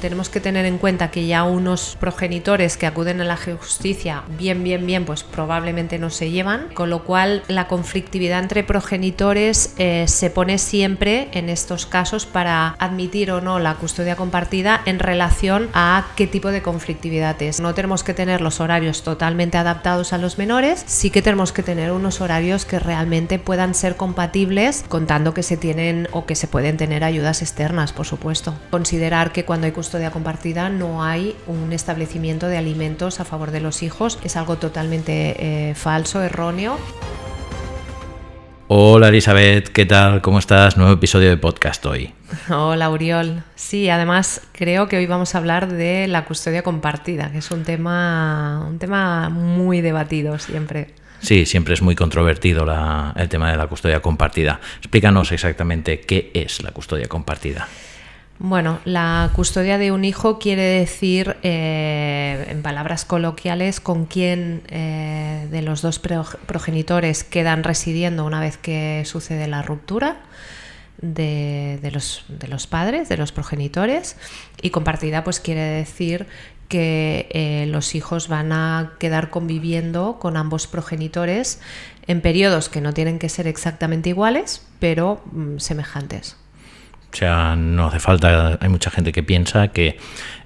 tenemos que tener en cuenta que ya unos progenitores que acuden a la justicia bien, pues probablemente no se llevan, con lo cual la conflictividad entre progenitores se pone siempre en estos casos para admitir o no la custodia compartida en relación a qué tipo de conflictividad es. No tenemos que tener los horarios totalmente adaptados a los menores, sí que tenemos que tener unos horarios que realmente puedan ser compatibles, contando que se tienen o que se pueden tener ayudas externas, por supuesto. Considerar que cuando hay custodia compartida no hay un establecimiento de alimentos a favor de los hijos es algo totalmente falso, erróneo. Hola Elizabeth, ¿qué tal? ¿Cómo estás? Nuevo episodio de podcast hoy. Hola Uriol. Sí, además creo que hoy vamos a hablar de la custodia compartida, que es un tema muy debatido siempre. Sí, siempre es muy controvertido el tema de la custodia compartida. Explícanos exactamente qué es la custodia compartida. Bueno, la custodia de un hijo quiere decir, en palabras coloquiales, con quién de los dos progenitores quedan residiendo una vez que sucede la ruptura de los padres, de los progenitores, y compartida pues quiere decir que los hijos van a quedar conviviendo con ambos progenitores en periodos que no tienen que ser exactamente iguales, pero semejantes. O sea, no hace falta, hay mucha gente que piensa que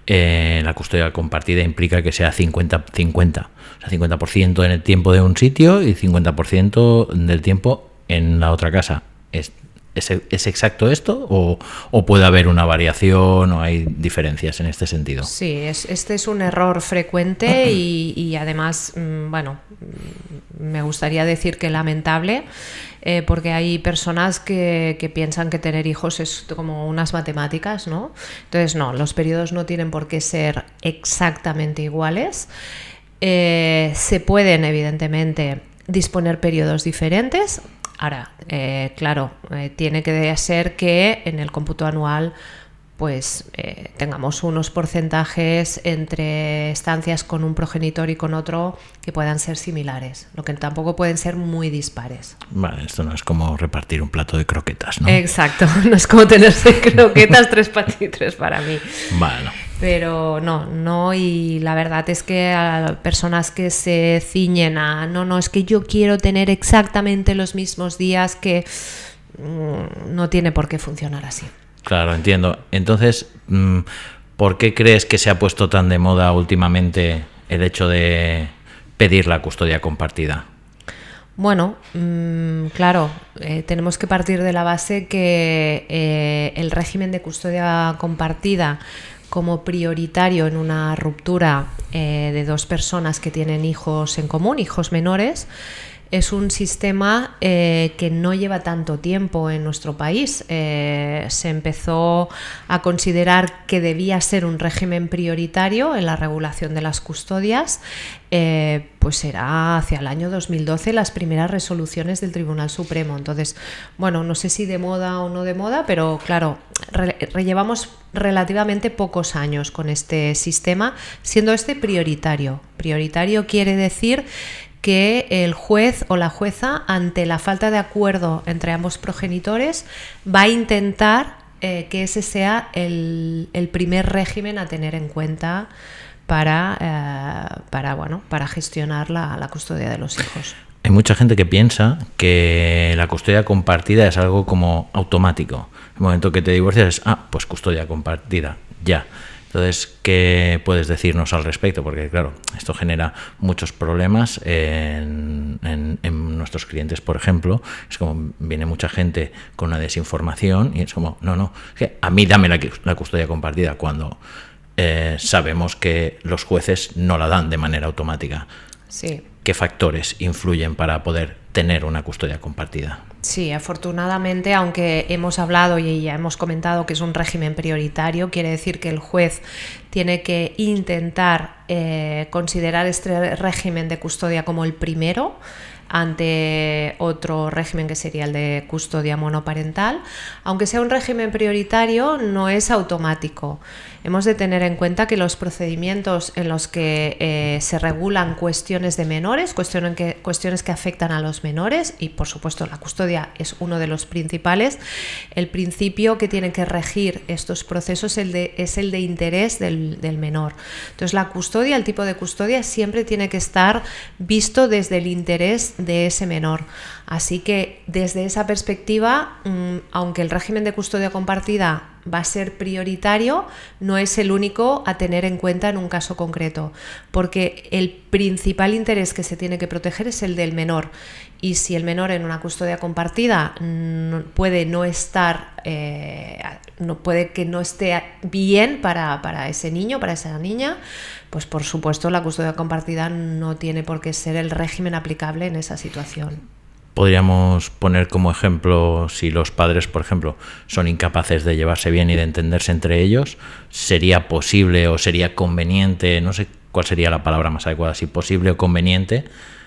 la custodia compartida implica que sea 50-50, o sea, 50% en el tiempo de un sitio y 50% del tiempo en la otra casa. ¿Es exacto esto o puede haber una variación o hay diferencias en este sentido? Sí, este es un error frecuente y además, me gustaría decir que lamentable, porque hay personas que piensan que tener hijos es como unas matemáticas, ¿no? Entonces, no, los periodos no tienen por qué ser exactamente iguales. Se pueden, evidentemente, disponer periodos diferentes. Ahora, claro, tiene que ser que en el cómputo anual pues tengamos unos porcentajes entre estancias con un progenitor y con otro que puedan ser similares, lo que tampoco pueden ser muy dispares. Vale, esto no es como repartir un plato de croquetas, ¿no? Exacto, no es como tenerse croquetas 3 para ti, 3 para mí. Bueno. Pero no, y la verdad es que a personas que se ciñen a no, es que yo quiero tener exactamente los mismos días, que no tiene por qué funcionar así. Claro, entiendo. Entonces, ¿por qué crees que se ha puesto tan de moda últimamente el hecho de pedir la custodia compartida? Bueno, claro, tenemos que partir de la base que el régimen de custodia compartida como prioritario en una ruptura de dos personas que tienen hijos en común, hijos menores, es un sistema que no lleva tanto tiempo en nuestro país. Se empezó a considerar que debía ser un régimen prioritario en la regulación de las custodias, pues será hacia el año 2012 las primeras resoluciones del Tribunal Supremo. Entonces, bueno, no sé si de moda o no de moda, pero claro, llevamos relativamente pocos años con este sistema, siendo este prioritario. Prioritario quiere decir que el juez o la jueza, ante la falta de acuerdo entre ambos progenitores, va a intentar que ese sea el primer régimen a tener en cuenta para gestionar la custodia de los hijos. Hay mucha gente que piensa que la custodia compartida es algo como automático. El momento que te divorcias es, pues custodia compartida, ya. Entonces, ¿qué puedes decirnos al respecto? Porque, claro, esto genera muchos problemas en nuestros clientes, por ejemplo. Es como, viene mucha gente con una desinformación y es como, no, es que a mí dame la custodia compartida, cuando sabemos que los jueces no la dan de manera automática. Sí. ¿Qué factores influyen para poder tener una custodia compartida? Sí, afortunadamente, aunque hemos hablado y ya hemos comentado que es un régimen prioritario, quiere decir que el juez tiene que intentar considerar este régimen de custodia como el primero. ante otro régimen que sería el de custodia monoparental. Aunque sea un régimen prioritario, no es automático. Hemos de tener en cuenta que los procedimientos en los que se regulan cuestiones de menores, cuestiones que afectan a los menores, y por supuesto la custodia es uno de los principales, el principio que tiene que regir estos procesos es el de interés del menor. Entonces la custodia, el tipo de custodia siempre tiene que estar visto desde el interés de ese menor. Así que desde esa perspectiva, aunque el régimen de custodia compartida va a ser prioritario, no es el único a tener en cuenta en un caso concreto, porque el principal interés que se tiene que proteger es el del menor, y si el menor en una custodia compartida puede que no esté bien para ese niño, para esa niña, pues por supuesto la custodia compartida no tiene por qué ser el régimen aplicable en esa situación. Podríamos poner como ejemplo, si los padres, por ejemplo, son incapaces de llevarse bien y de entenderse entre ellos, ¿sería posible o sería conveniente, no sé cuál sería la palabra más adecuada, si posible o conveniente?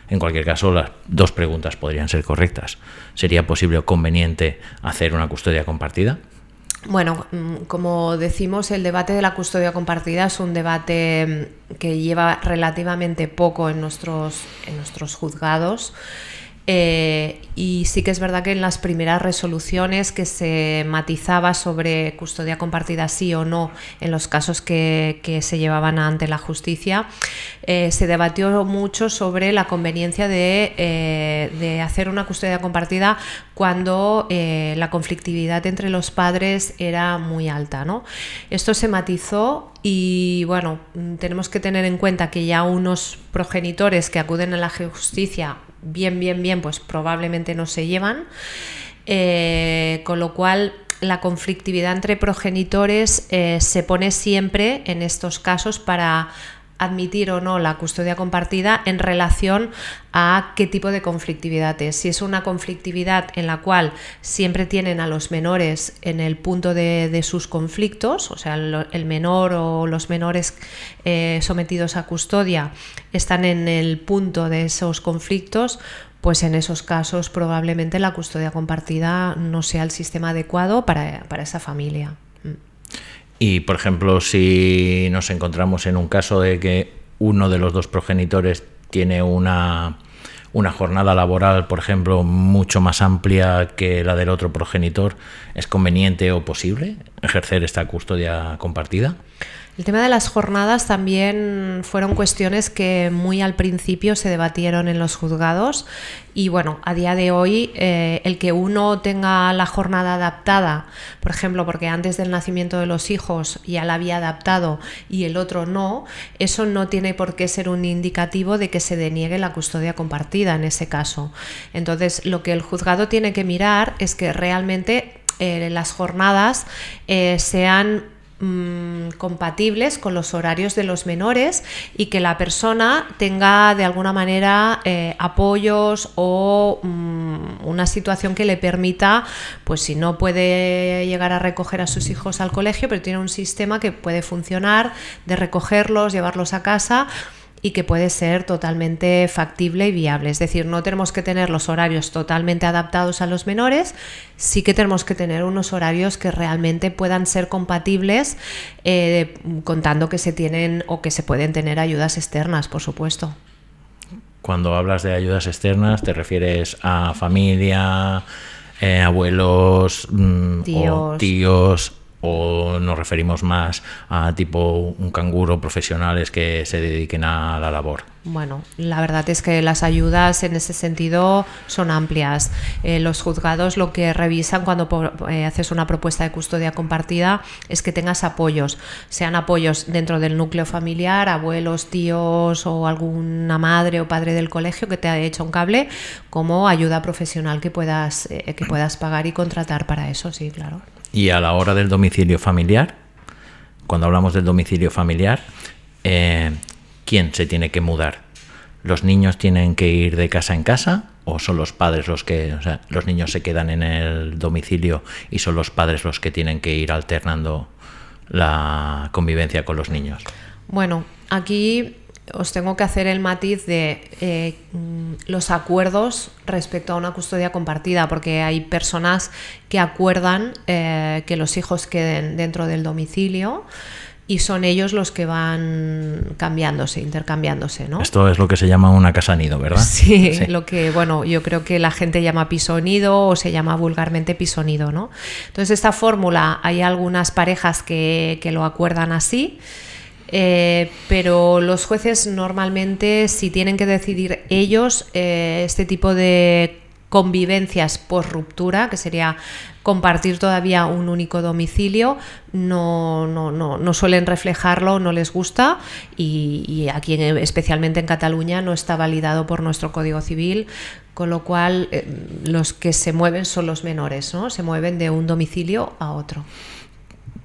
En cualquier caso, las dos preguntas podrían ser correctas. ¿Sería posible o conveniente hacer una custodia compartida? Bueno, como decimos, el debate de la custodia compartida es un debate que lleva relativamente poco en nuestros juzgados. Y sí que es verdad que en las primeras resoluciones que se matizaba sobre custodia compartida sí o no en los casos que se llevaban ante la justicia, se debatió mucho sobre la conveniencia de hacer una custodia compartida cuando la conflictividad entre los padres era muy alta, ¿no? Esto se matizó y bueno, tenemos que tener en cuenta que ya unos progenitores que acuden a la justicia bien, pues probablemente no se llevan, con lo cual la conflictividad entre progenitores se pone siempre en estos casos para admitir o no la custodia compartida en relación a qué tipo de conflictividad es. Si es una conflictividad en la cual siempre tienen a los menores en el punto de sus conflictos, o sea, el menor o los menores sometidos a custodia están en el punto de esos conflictos, pues en esos casos probablemente la custodia compartida no sea el sistema adecuado para esa familia. Y, por ejemplo, si nos encontramos en un caso de que uno de los dos progenitores tiene una jornada laboral, por ejemplo, mucho más amplia que la del otro progenitor, ¿es conveniente o posible ejercer esta custodia compartida? El tema de las jornadas también fueron cuestiones que muy al principio se debatieron en los juzgados y bueno, a día de hoy el que uno tenga la jornada adaptada, por ejemplo, porque antes del nacimiento de los hijos ya la había adaptado y el otro no, eso no tiene por qué ser un indicativo de que se deniegue la custodia compartida en ese caso. Entonces, lo que el juzgado tiene que mirar es que realmente las jornadas sean compatibles con los horarios de los menores y que la persona tenga de alguna manera apoyos o una situación que le permita, pues si no puede llegar a recoger a sus hijos al colegio, pero tiene un sistema que puede funcionar de recogerlos, llevarlos a casa y que puede ser totalmente factible y viable. Es decir, no tenemos que tener los horarios totalmente adaptados a los menores, sí que tenemos que tener unos horarios que realmente puedan ser compatibles, contando que se tienen o que se pueden tener ayudas externas, por supuesto. Cuando hablas de ayudas externas, ¿te refieres a familia, abuelos, tíos? ¿O nos referimos más a tipo un canguro, profesionales que se dediquen a la labor? Bueno, la verdad es que las ayudas en ese sentido son amplias. Los juzgados lo que revisan cuando haces una propuesta de custodia compartida es que tengas apoyos, sean apoyos dentro del núcleo familiar, abuelos, tíos o alguna madre o padre del colegio que te ha hecho un cable, como ayuda profesional que puedas pagar y contratar para eso, sí, claro. Y a la hora del domicilio familiar, cuando hablamos del domicilio familiar, ¿quién se tiene que mudar? ¿Los niños tienen que ir de casa en casa o son los padres los niños se quedan en el domicilio y son los padres los que tienen que ir alternando la convivencia con los niños? Bueno, aquí os tengo que hacer el matiz de los acuerdos respecto a una custodia compartida, porque hay personas que acuerdan que los hijos queden dentro del domicilio y son ellos los que van intercambiándose, ¿no? Esto es lo que se llama una casa nido, ¿verdad? Sí, lo que, bueno, yo creo que la gente llama piso nido o se llama vulgarmente piso nido, ¿no? Entonces, esta fórmula, hay algunas parejas que lo acuerdan así, pero los jueces normalmente, si tienen que decidir ellos este tipo de convivencias por ruptura, que sería compartir todavía un único domicilio, no suelen reflejarlo, no les gusta, y aquí especialmente en Cataluña no está validado por nuestro Código Civil, con lo cual los que se mueven son los menores, ¿no? Se mueven de un domicilio a otro.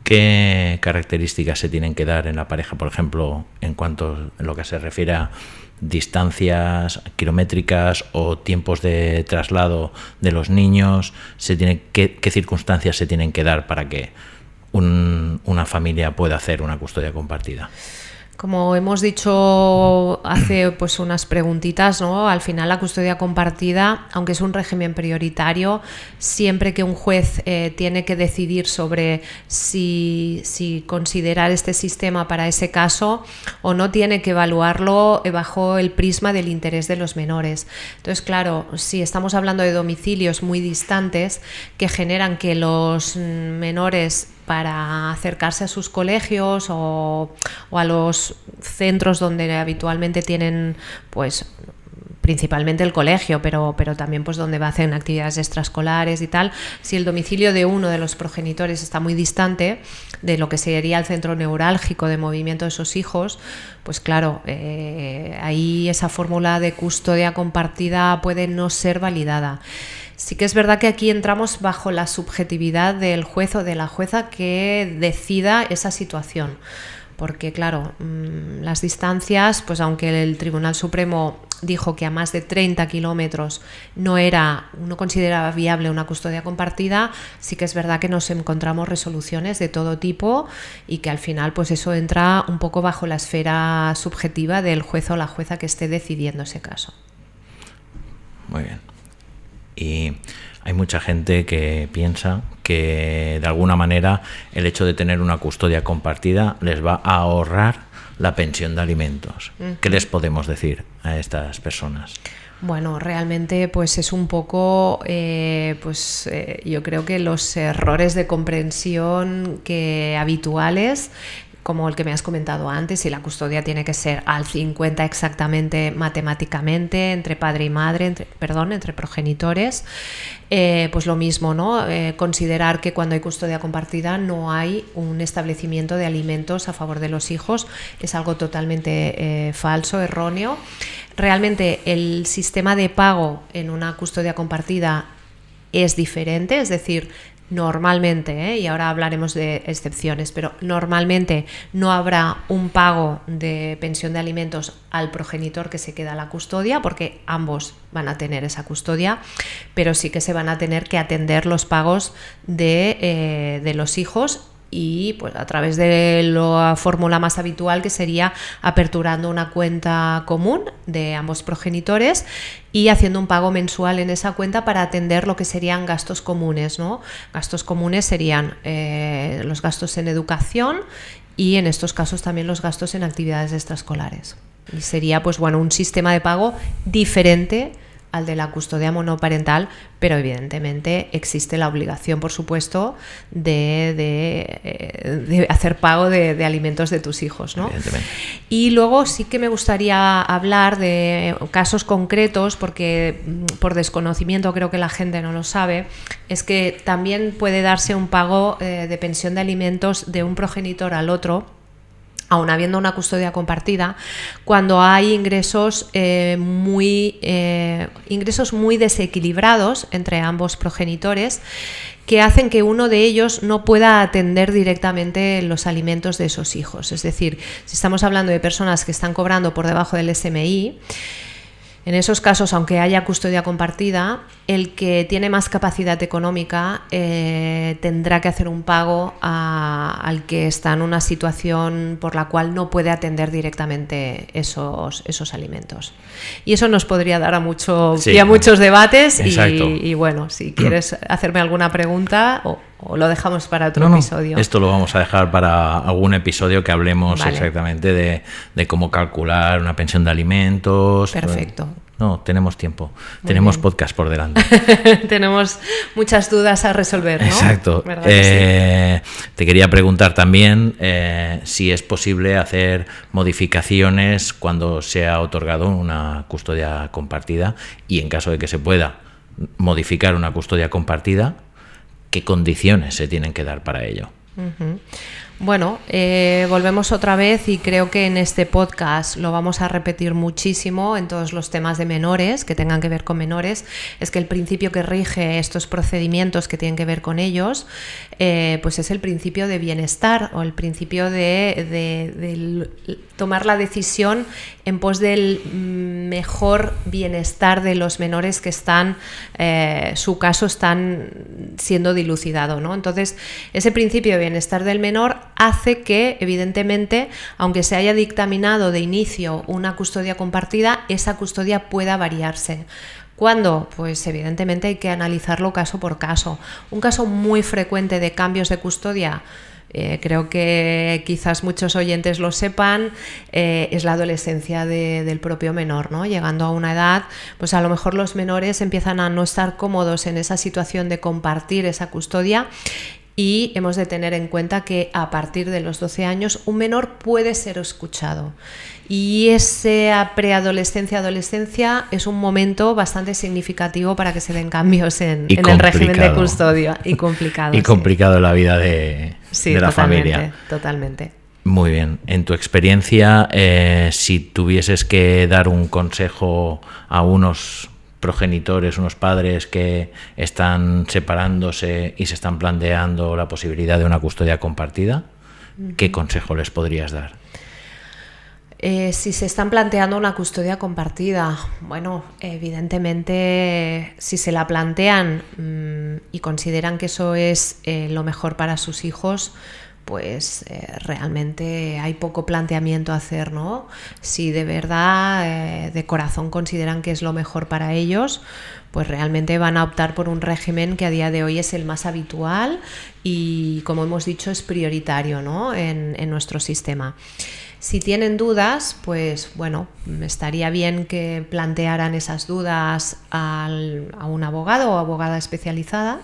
¿Qué características se tienen que dar en la pareja, por ejemplo, en lo que se refiere a distancias kilométricas o tiempos de traslado de los niños? ¿Qué circunstancias se tienen que dar para que una familia pueda hacer una custodia compartida? Como hemos dicho hace pues unas preguntitas, ¿no? Al final la custodia compartida, aunque es un régimen prioritario, siempre que un juez tiene que decidir sobre si considerar este sistema para ese caso o no, tiene que evaluarlo bajo el prisma del interés de los menores. Entonces, claro, si estamos hablando de domicilios muy distantes que generan que los menores, para acercarse a sus colegios o a los centros donde habitualmente tienen, pues principalmente el colegio, pero también pues donde hacen actividades extraescolares y tal, si el domicilio de uno de los progenitores está muy distante de lo que sería el centro neurálgico de movimiento de esos hijos, pues claro, ahí esa fórmula de custodia compartida puede no ser validada. Sí que es verdad que aquí entramos bajo la subjetividad del juez o de la jueza que decida esa situación, porque claro, las distancias, pues aunque el Tribunal Supremo dijo que a más de 30 kilómetros no consideraba viable una custodia compartida, sí que es verdad que nos encontramos resoluciones de todo tipo y que al final pues eso entra un poco bajo la esfera subjetiva del juez o la jueza que esté decidiendo ese caso. Muy bien. Y hay mucha gente que piensa que de alguna manera el hecho de tener una custodia compartida les va a ahorrar la pensión de alimentos. ¿Qué les podemos decir a estas personas? Bueno, realmente pues es un poco, yo creo que los errores de comprensión habituales, como el que me has comentado antes, si la custodia tiene que ser al 50 exactamente matemáticamente entre padre y madre, entre progenitores, pues lo mismo, ¿no? Considerar que cuando hay custodia compartida no hay un establecimiento de alimentos a favor de los hijos es algo totalmente falso, erróneo. Realmente el sistema de pago en una custodia compartida es diferente, es decir, normalmente, y ahora hablaremos de excepciones, pero normalmente no habrá un pago de pensión de alimentos al progenitor que se queda a la custodia, porque ambos van a tener esa custodia, pero sí que se van a tener que atender los pagos de los hijos, y pues a través de la fórmula más habitual, que sería aperturando una cuenta común de ambos progenitores y haciendo un pago mensual en esa cuenta para atender lo que serían gastos comunes, ¿no? Gastos comunes serían los gastos en educación y en estos casos también los gastos en actividades extraescolares. Y sería pues bueno, un sistema de pago diferente al de la custodia monoparental, pero evidentemente existe la obligación, por supuesto, de hacer pago de alimentos de tus hijos, ¿no? Y luego sí que me gustaría hablar de casos concretos, porque por desconocimiento creo que la gente no lo sabe, es que también puede darse un pago de pensión de alimentos de un progenitor al otro, aun habiendo una custodia compartida, cuando hay ingresos muy desequilibrados entre ambos progenitores, que hacen que uno de ellos no pueda atender directamente los alimentos de esos hijos. Es decir, si estamos hablando de personas que están cobrando por debajo del SMI, En esos casos, aunque haya custodia compartida, el que tiene más capacidad económica tendrá que hacer un pago al que está en una situación por la cual no puede atender directamente esos alimentos. Y eso nos podría dar a muchos debates. Y bueno, si quieres hacerme alguna pregunta o lo dejamos para otro episodio. Esto lo vamos a dejar para algún episodio que hablemos exactamente de cómo calcular una pensión de alimentos. Perfecto. No, tenemos tiempo. Tenemos podcast por delante. Tenemos muchas dudas a resolver, ¿no? Exacto. Te quería preguntar también si es posible hacer modificaciones cuando se ha otorgado una custodia compartida y en caso de que se pueda modificar una custodia compartida, ¿qué condiciones se tienen que dar para ello? Uh-huh. Bueno, volvemos otra vez y creo que en este podcast lo vamos a repetir muchísimo en todos los temas de menores que tengan que ver con menores. Es que el principio que rige estos procedimientos que tienen que ver con ellos, pues es el principio de bienestar o el principio de tomar la decisión en pos del mejor bienestar de los menores que están, su caso están siendo dilucidado, ¿no? Entonces, ese principio de bienestar del menor hace que, evidentemente, aunque se haya dictaminado de inicio una custodia compartida, esa custodia pueda variarse. ¿Cuándo? Pues evidentemente hay que analizarlo caso por caso. Un caso muy frecuente de cambios de custodia, creo que quizás muchos oyentes lo sepan, es la adolescencia del propio menor, ¿no? Llegando a una edad, pues a lo mejor los menores empiezan a no estar cómodos en esa situación de compartir esa custodia. Y hemos de tener en cuenta que a partir de los 12 años un menor puede ser escuchado. Y esa preadolescencia es un momento bastante significativo para que se den cambios en el régimen de custodia. Y complicado. Y complicado la vida de la familia. Totalmente. Muy bien. En tu experiencia, si tuvieses que dar un consejo a unos progenitores, unos padres que están separándose y se están planteando la posibilidad de una custodia compartida, ¿qué consejo les podrías dar? Si se están planteando una custodia compartida, bueno, evidentemente si se la plantean y consideran que eso es lo mejor para sus hijos, pues realmente hay poco planteamiento a hacer, ¿no? Si de verdad, de corazón consideran que es lo mejor para ellos, pues realmente van a optar por un régimen que a día de hoy es el más habitual y, como hemos dicho, es prioritario, ¿no? en nuestro sistema. Si tienen dudas, pues bueno, estaría bien que plantearan esas dudas a un abogado o abogada especializada.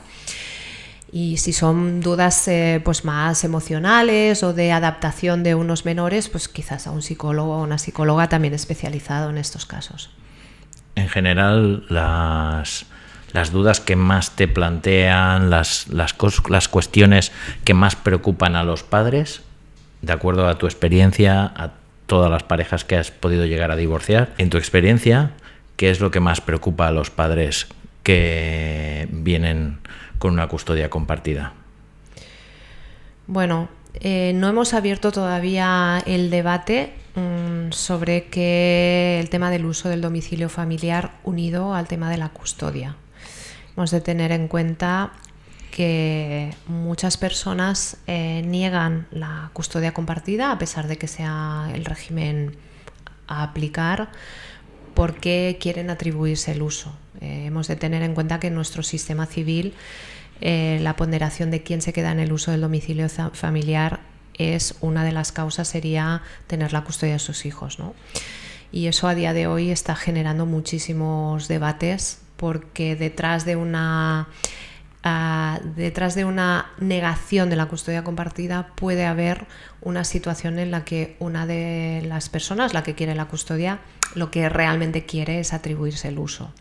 Y si son dudas pues más emocionales o de adaptación de unos menores, pues quizás a un psicólogo o una psicóloga también especializado en estos casos. En general, las dudas que más te plantean, las cuestiones que más preocupan a los padres, de acuerdo a tu experiencia, a todas las parejas que has podido llegar a divorciar, en tu experiencia, ¿qué es lo que más preocupa a los padres que vienen con una custodia compartida? Bueno, no hemos abierto todavía el debate sobre el tema del uso del domicilio familiar unido al tema de la custodia. Hemos de tener en cuenta que muchas personas niegan la custodia compartida a pesar de que sea el régimen a aplicar porque quieren atribuirse el uso. Hemos de tener en cuenta que en nuestro sistema civil la ponderación de quién se queda en el uso del domicilio familiar es una de las causas, sería tener la custodia de sus hijos, ¿no? Y eso a día de hoy está generando muchísimos debates porque detrás de una negación de la custodia compartida puede haber una situación en la que una de las personas, la que quiere la custodia, lo que realmente quiere es atribuirse el uso.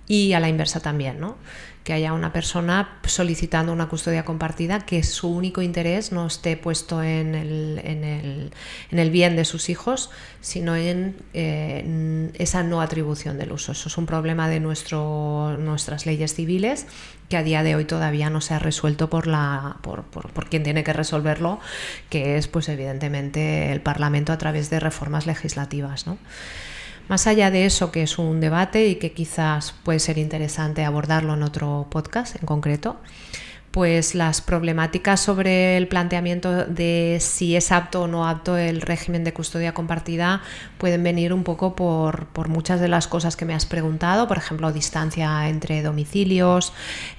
Y a la inversa también, ¿no? Que haya una persona solicitando una custodia compartida que su único interés no esté puesto en el bien de sus hijos, sino en esa no atribución del uso. Eso es un problema de nuestras leyes civiles que a día de hoy todavía no se ha resuelto por quien tiene que resolverlo, que es pues evidentemente el Parlamento a través de reformas legislativas, ¿no? Más allá de eso, que es un debate y que quizás puede ser interesante abordarlo en otro podcast en concreto, pues las problemáticas sobre el planteamiento de si es apto o no apto el régimen de custodia compartida pueden venir un poco por muchas de las cosas que me has preguntado, por ejemplo, distancia entre domicilios,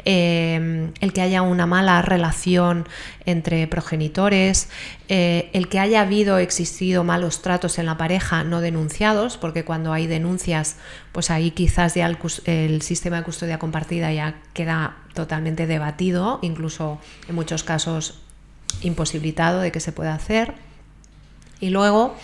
el que haya una mala relación entre progenitores, el que haya existido malos tratos en la pareja no denunciados, porque cuando hay denuncias, pues ahí quizás ya el sistema de custodia compartida ya queda totalmente debatido, incluso en muchos casos imposibilitado de que se pueda hacer. Y luego,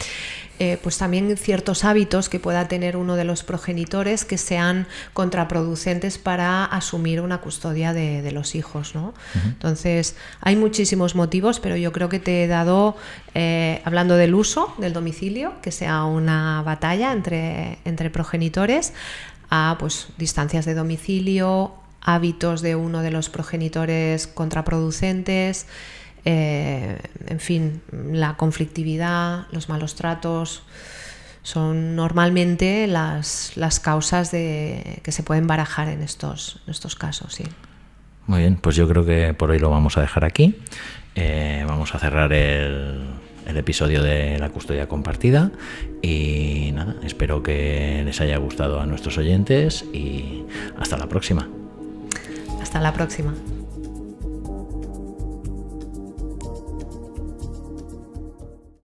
pues también ciertos hábitos que pueda tener uno de los progenitores que sean contraproducentes para asumir una custodia de los hijos, ¿no? Entonces, hay muchísimos motivos, pero yo creo que te he dado, hablando del uso del domicilio, que sea una batalla entre progenitores, a pues distancias de domicilio, hábitos de uno de los progenitores contraproducentes, en fin, la conflictividad, los malos tratos, son normalmente las causas que se pueden barajar en estos casos, sí. Muy bien, pues yo creo que por hoy lo vamos a dejar aquí. Vamos a cerrar el episodio de la custodia compartida y nada, espero que les haya gustado a nuestros oyentes y hasta la próxima. Hasta la próxima.